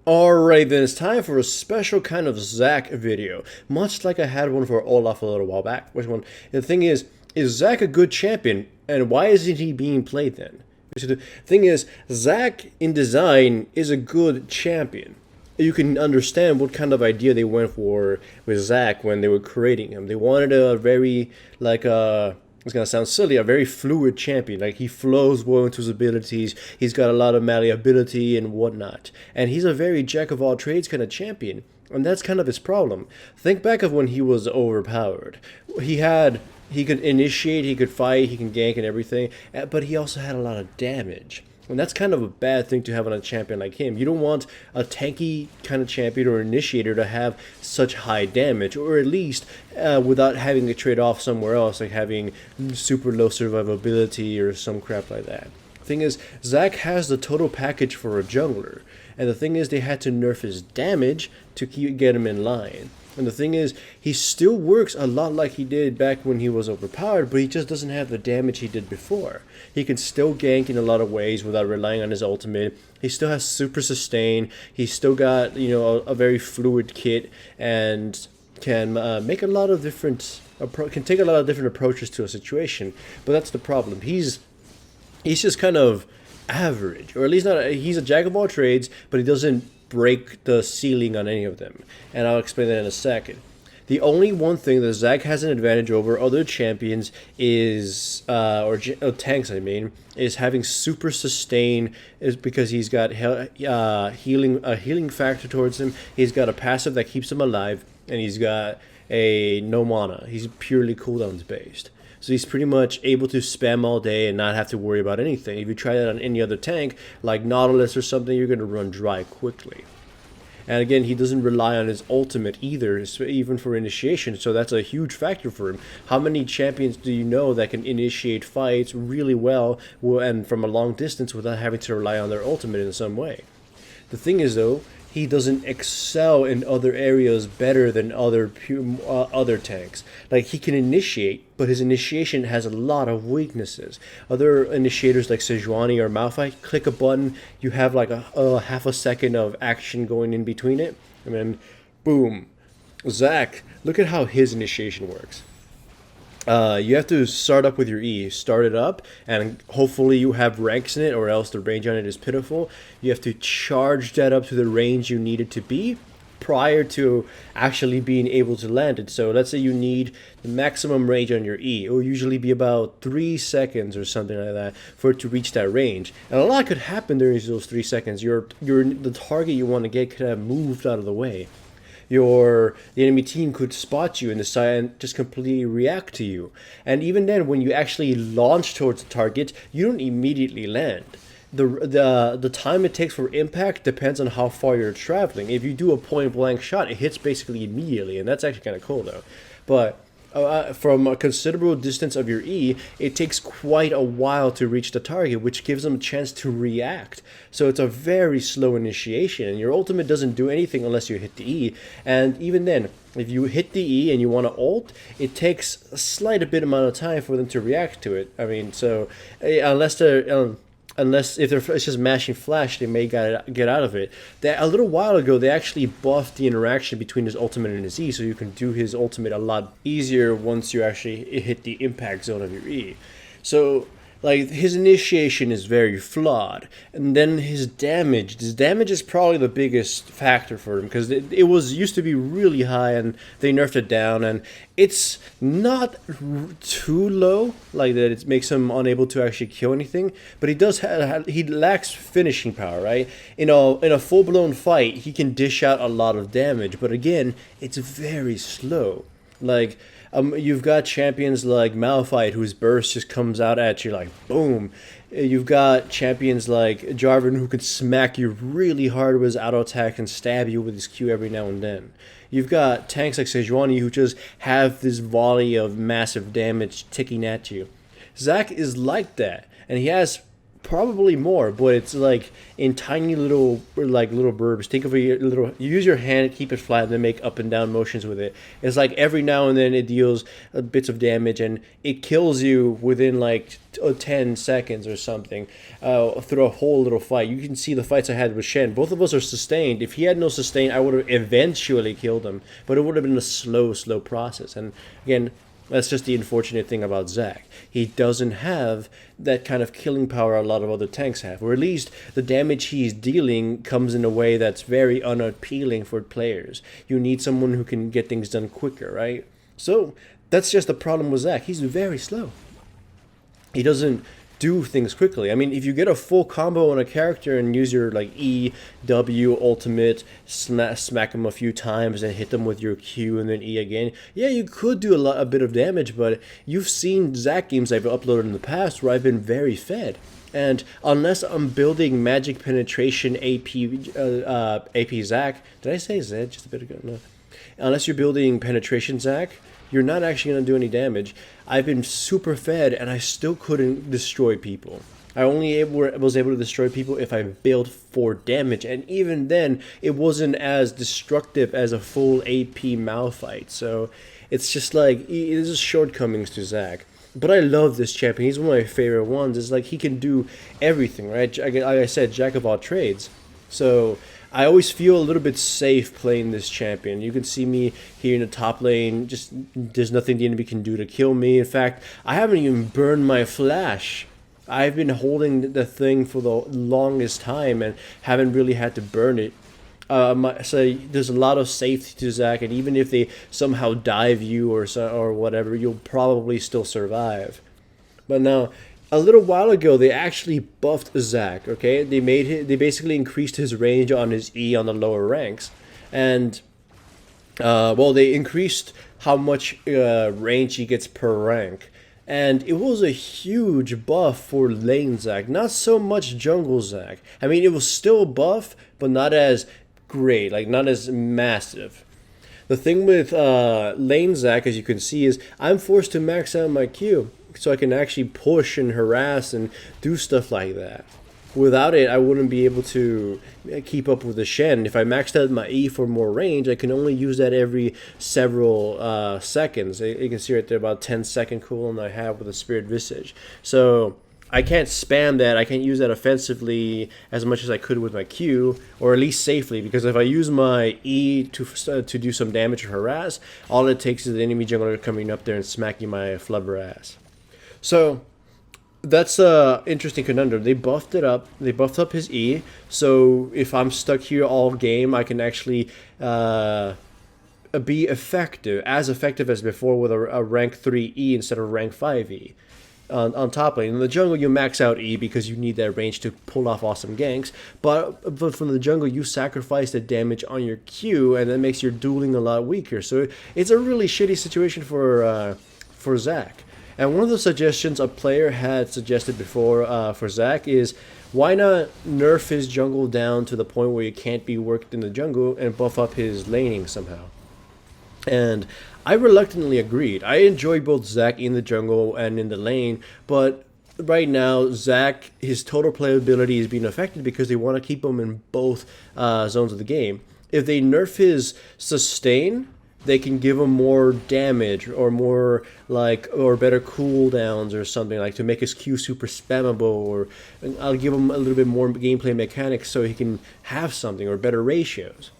Alright then, it's time for a special kind of Zack video. Much like I had one for Olaf a little while back. Which one? The thing is Zack a good champion? And why isn't he being played then? So the thing is, Zack in design is a good champion. You can understand what kind of idea they went for with Zack when they were creating him. They wanted a very, like, it's gonna sound silly, a very fluid champion. Like he flows well into his abilities. He's got a lot of malleability and whatnot. And he's a very jack of all trades kind of champion. And that's kind of his problem. Think back of when he was overpowered. He could initiate, he could fight, he can gank and everything, but he also had a lot of damage. And that's kind of a bad thing to have on a champion like him. You don't want a tanky kind of champion or initiator to have such high damage, or at least without having to trade off somewhere else, like having super low survivability or some crap like that. Thing is, Zack has the total package for a jungler, and the thing is, they had to nerf his damage to get him in line. And the thing is, he still works a lot like he did back when he was overpowered, but he just doesn't have the damage he did before. He can still gank in a lot of ways without relying on his ultimate. He still has super sustain. He's still got, a very fluid kit and can make a lot of different, can take a lot of different approaches to a situation. But that's the problem. He's just kind of average, or at least not. He's a jack of all trades, but he doesn't break the ceiling on any of them. And I'll explain that in a second. The only one thing that Zack has an advantage over other champions is, tanks, I mean, is having super sustain. Is because he's got healing factor towards him. He's got a passive that keeps him alive, and he's got a no mana. He's purely cooldowns based. So he's pretty much able to spam all day and not have to worry about anything. If you try that on any other tank, like Nautilus or something, you're going to run dry quickly. And again, he doesn't rely on his ultimate either, even for initiation, so that's a huge factor for him. How many champions do you know that can initiate fights really well and from a long distance without having to rely on their ultimate in some way? The thing is, though, he doesn't excel in other areas better than other tanks. Like, he can initiate, but his initiation has a lot of weaknesses. Other initiators like Sejuani or Malphite, click a button, you have like a half a second of action going in between it, and then boom. Zack, look at how his initiation works. You have to start up with your E. Start it up, and hopefully you have ranks in it, or else the range on it is pitiful. You have to charge that up to the range you need it to be prior to actually being able to land it. So let's say you need the maximum range on your E. It will usually be about 3 seconds or something like that for it to reach that range. And a lot could happen during those 3 seconds. The target you want to get could have moved out of the way. The enemy team could spot you and decide and just completely react to you. And even then, when you actually launch towards the target, you don't immediately land. The time it takes for impact depends on how far you're traveling. If you do a point blank shot, it hits basically immediately, and that's actually kind of cool though. But from a considerable distance of your E, it takes quite a while to reach the target, which gives them a chance to react. So it's a very slow initiation, and your ultimate doesn't do anything unless you hit the E. And even then, if you hit the E and you want to ult, it takes a slight bit amount of time for them to react to it. I mean, so unless if it's just mashing flash, they may get out of it. A little while ago, they actually buffed the interaction between his ultimate and his E, so you can do his ultimate a lot easier once you actually hit the impact zone of your E. So, like, his initiation is very flawed, and then his damage is probably the biggest factor for him, because it was used to be really high and they nerfed it down, and it's not too low like that it makes him unable to actually kill anything, but he lacks finishing power, right? In a full-blown fight, he can dish out a lot of damage, but again, it's very slow. Like, you've got champions like Malphite, whose burst just comes out at you like boom. You've got champions like Jarvan, who can smack you really hard with his auto attack and stab you with his Q every now and then. You've got tanks like Sejuani, who just have this volley of massive damage ticking at you. Zack is like that, and he has Probably more, but it's like in tiny little little burbs. Think of a little. You use your hand, keep it flat, and then make up and down motions with it. It's like every now and then it deals bits of damage, and it kills you within like 10 seconds or something through a whole little fight. You can see the fights I had with Shen. Both of us are sustained. If he had no sustain, I would have eventually killed him, but it would have been a slow process. And again, that's just the unfortunate thing about Zac. He doesn't have that kind of killing power a lot of other tanks have, or at least the damage he's dealing comes in a way that's very unappealing for players. You need someone who can get things done quicker, right? So that's just the problem with Zac. He's very slow. He doesn't do things quickly. I mean, if you get a full combo on a character and use your like E, W, ultimate, smack them a few times and hit them with your Q and then E again, yeah, you could do a bit of damage, but you've seen Zac games I've uploaded in the past where I've been very fed. And unless I'm building magic penetration AP Zac, did I say Zed just a bit ago? No. Unless you're building penetration Zac, you're not actually going to do any damage. I've been super fed, and I still couldn't destroy people. I only was able to destroy people if I built for damage, and even then, it wasn't as destructive as a full AP Malphite. So it's just like, there's just shortcomings to Zac. But I love this champion. He's one of my favorite ones. It's like he can do everything, right? Like I said, jack of all trades. So I always feel a little bit safe playing this champion. You can see me here in the top lane. Just there's nothing the enemy can do to kill me. In fact, I haven't even burned my flash. I've been holding the thing for the longest time and haven't really had to burn it. So there's a lot of safety to Zac, and even if they somehow dive you or whatever, you'll probably still survive. But now, a little while ago, they actually buffed Zac. Okay, they basically increased his range on his E on the lower ranks, and they increased how much range he gets per rank. And it was a huge buff for lane Zac, not so much jungle Zac. I mean, it was still a buff, but not as great, like not as massive. The thing with lane Zac, as you can see, is I'm forced to max out my Q, so I can actually push and harass and do stuff like that. Without it, I wouldn't be able to keep up with the Shen. If I maxed out my E for more range, I can only use that every several seconds. You can see right there about 10-second cooldown I have with the Spirit Visage. So I can't spam that. I can't use that offensively as much as I could with my Q, or at least safely, because if I use my E to do some damage or harass, all it takes is the enemy jungler coming up there and smacking my flubber ass. So that's a interesting conundrum. They buffed it up. They buffed up his E. So if I'm stuck here all game, I can actually be as effective as before with a rank 3 E instead of rank 5 E. On top lane. In the jungle, you max out E because you need that range to pull off awesome ganks. But from the jungle, you sacrifice the damage on your Q, and that makes your dueling a lot weaker. So it's a really shitty situation for Zac. And one of the suggestions a player had suggested before for Zac is, why not nerf his jungle down to the point where he can't be worked in the jungle and buff up his laning somehow? And I reluctantly agreed. I enjoy both Zac in the jungle and in the lane, but right now Zac, his total playability is being affected because they want to keep him in both zones of the game. If they nerf his sustain, they can give him more damage or or better cooldowns or something, like to make his Q super spammable, or I'll give him a little bit more gameplay mechanics so he can have something, or better ratios.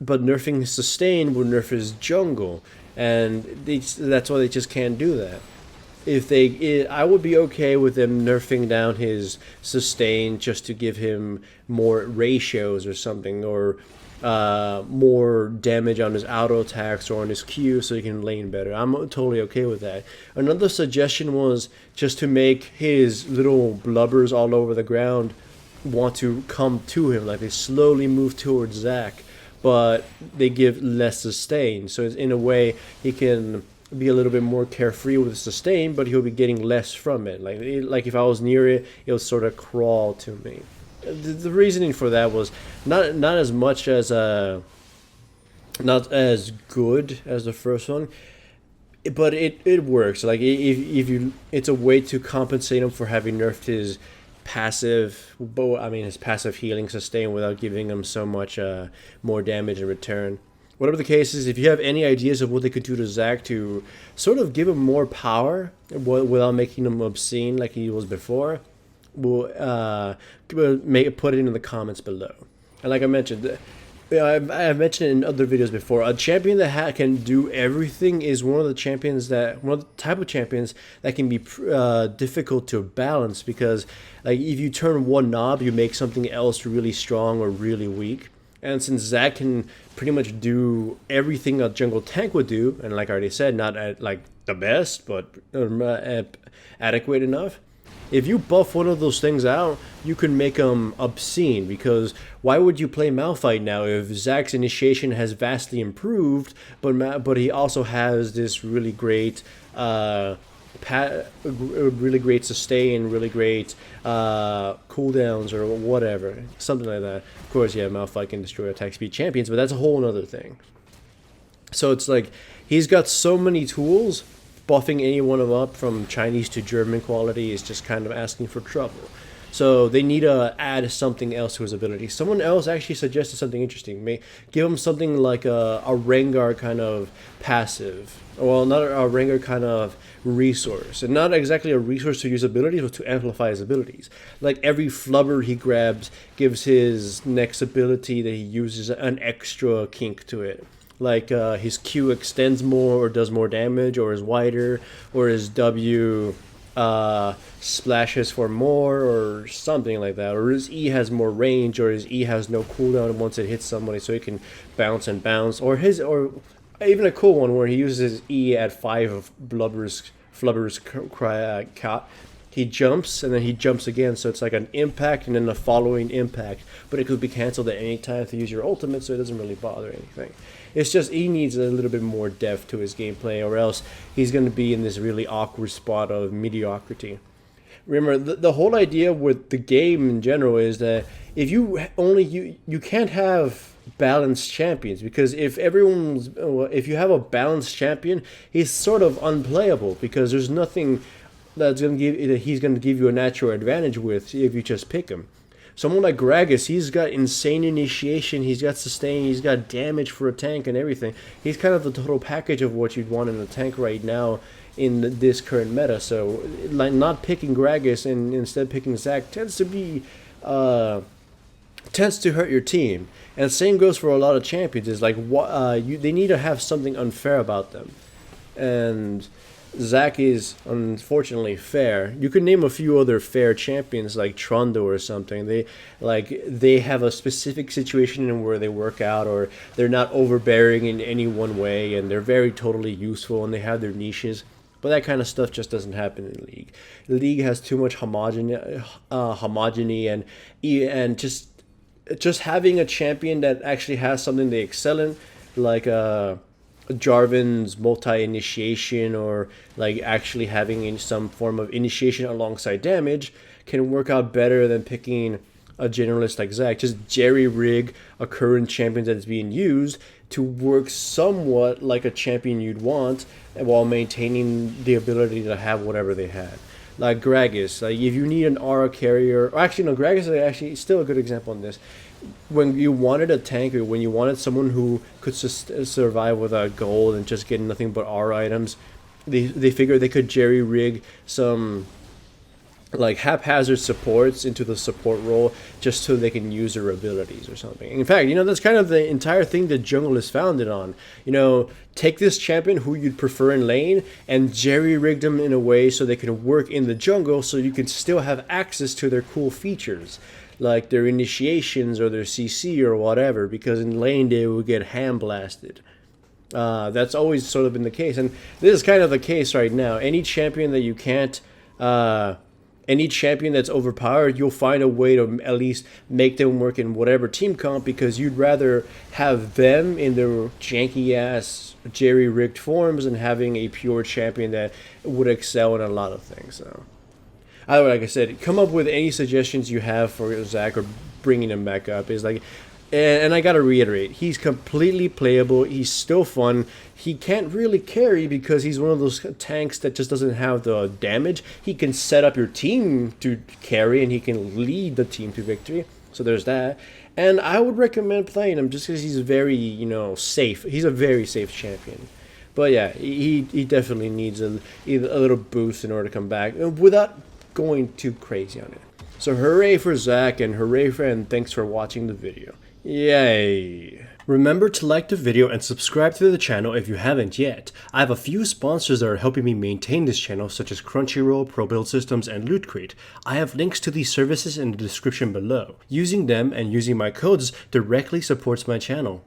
But nerfing his sustain would nerf his jungle, and that's why they just can't do that. I would be okay with them nerfing down his sustain just to give him more ratios or something, or more damage on his auto attacks or on his Q so he can lane better. I'm totally okay with that. Another suggestion was just to make his little blubbers all over the ground want to come to him, like they slowly move towards Zac, but they give less sustain. So in a way, he can be a little bit more carefree with the sustain, but he'll be getting less from it. Like if I was near it, it'll sort of crawl to me. The reasoning for that was not as much as not as good as the first one. but it works. Like if you, it's a way to compensate him for having nerfed his passive. I mean his passive healing sustain without giving him so much more damage in return. Whatever the case is, if you have any ideas of what they could do to Zac to sort of give him more power without making him obscene like he was before, we'll put it in the comments below. And like I mentioned, I've mentioned it in other videos before. A champion that can do everything is one of the type of champions that can be difficult to balance, because like if you turn one knob, you make something else really strong or really weak. And since Zac can pretty much do everything a jungle tank would do, and like I already said, not at like the best, but adequate enough. If you buff one of those things out, you can make them obscene, because why would you play Malphite now if Zac's initiation has vastly improved, but he also has this really great really great sustain, really great cooldowns or whatever, something like that. Of course, yeah, Malphite can destroy attack speed champions, but that's a whole other thing. So it's like he's got so many tools. Buffing any one of them up from Chinese to German quality is just kind of asking for trouble. So they need to add something else to his ability. Someone else actually suggested something interesting. Give him something like a Rengar kind of passive. Well, not a Rengar kind of resource. And not exactly a resource to use abilities, but to amplify his abilities. Like every flubber he grabs gives his next ability that he uses an extra kink to it. Like his Q extends more or does more damage, or is wider, or his W splashes for more, or something like that, or his E has more range, or his E has no cooldown once it hits somebody, so he can bounce and bounce, or even a cool one where he uses his E at 5 of Flubber's cry. He jumps, and then he jumps again, so it's like an impact and then a following impact, but it could be cancelled at any time to use your ultimate, so it doesn't really bother anything. It's just he needs a little bit more depth to his gameplay, or else he's going to be in this really awkward spot of mediocrity. Remember, the whole idea with the game in general is that if you can't have balanced champions, because if you have a balanced champion, he's sort of unplayable, because there's nothing he's going to give you a natural advantage with if you just pick him. Someone like Gragas, he's got insane initiation, he's got sustain, he's got damage for a tank and everything. He's kind of the total package of what you'd want in a tank right now in this current meta. So like not picking Gragas and instead picking Zac tends to hurt your team. And the same goes for a lot of champions. Is like they need to have something unfair about them. And Zac is unfortunately fair. You could name a few other fair champions like Trundle or something. They have a specific situation in where they work out, or they're not overbearing in any one way, and they're very totally useful, and they have their niches. But that kind of stuff just doesn't happen in League. The League has too much homogeny, and just having a champion that actually has something they excel in, like Jarvan's multi-initiation, or like actually having some form of initiation alongside damage, can work out better than picking a generalist like Zac. Just jerry-rig a current champion that is being used to work somewhat like a champion you'd want, while maintaining the ability to have whatever they had. Like Gragas, like if you need an aura carrier, or actually no, Gragas is actually still a good example on this. When you wanted a tank, or when you wanted someone who could survive without gold and just get nothing but R items, they figured they could jerry-rig some like haphazard supports into the support role just so they can use their abilities or something. In fact, that's kind of the entire thing that jungle is founded on. Take this champion who you'd prefer in lane and jerry-rig them in a way so they can work in the jungle, so you can still have access to their cool features, like their initiations or their CC or whatever, because in lane they will get ham blasted. That's always sort of been the case, and this is kind of the case right now. Any champion that you can't, any champion that's overpowered, you'll find a way to at least make them work in whatever team comp, because you'd rather have them in their janky ass jerry-rigged forms than having a pure champion that would excel in a lot of things. So, either way, like I said, come up with any suggestions you have for Zac or bringing him back up. Is like, And I gotta reiterate, he's completely playable. He's still fun. He can't really carry because he's one of those tanks that just doesn't have the damage. He can set up your team to carry, and he can lead the team to victory. So there's that. And I would recommend playing him just because he's very, safe. He's a very safe champion. But yeah, he definitely needs a little boost in order to come back without going too crazy on it. So hooray for Zach, and thanks for watching the video. Yay! Remember to like the video and subscribe to the channel if you haven't yet. I have a few sponsors that are helping me maintain this channel, such as Crunchyroll, Pro Build Systems, and Loot Crate. I have links to these services in the description below. Using them and using my codes directly supports my channel.